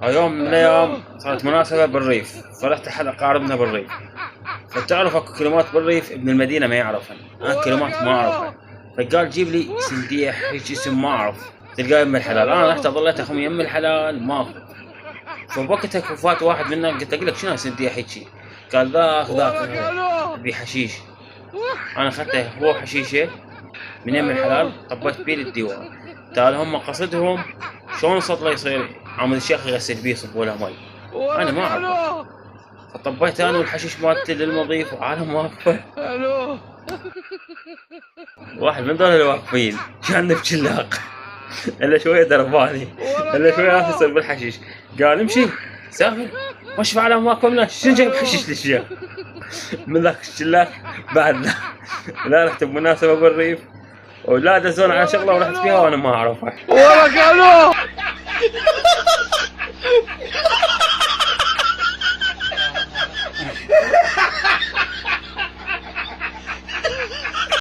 يوم من الايام صارت مناسبة بالريف، فرحت احد اقاربنا بالريف، فتعرف اكو كلمات بالريف ابن المدينة ما يعرفها، انا كلمات ما اعرفها، فقال جيب لي سنديح هيك اسم ما اعرف، تلقاه يم الحلال، انا رحت ظليت اخم يم الحلال ماكو، فبوقتها فات واحد منا قلت اقول لك شنو سنديح هيجي، قال ذاك ابي حشيش، انا اخذته هو حشيشه من يم الحلال طبيت بيه للديوان، تالي هم قصدهم شلون سطله يصير عامل الشيخ يغسل بيه يصب له مي، انا ما اعرفه، فطبيت انا والحشيش مالتي للمضيف وعالم واقفه، واحد من ذول اللي واقفين كان بشلاق الا شويه درباني الا شويه راح يصير بالحشيش، قال امشي سافر واشفع على امواكم ناس شنو جايب حشيش للشيخ، من ذاك الشلاق بعد لا رحت بمناسبه بالريف ولا دزون على شغله ورحت فيها وانا ما اعرفها. والله قالوا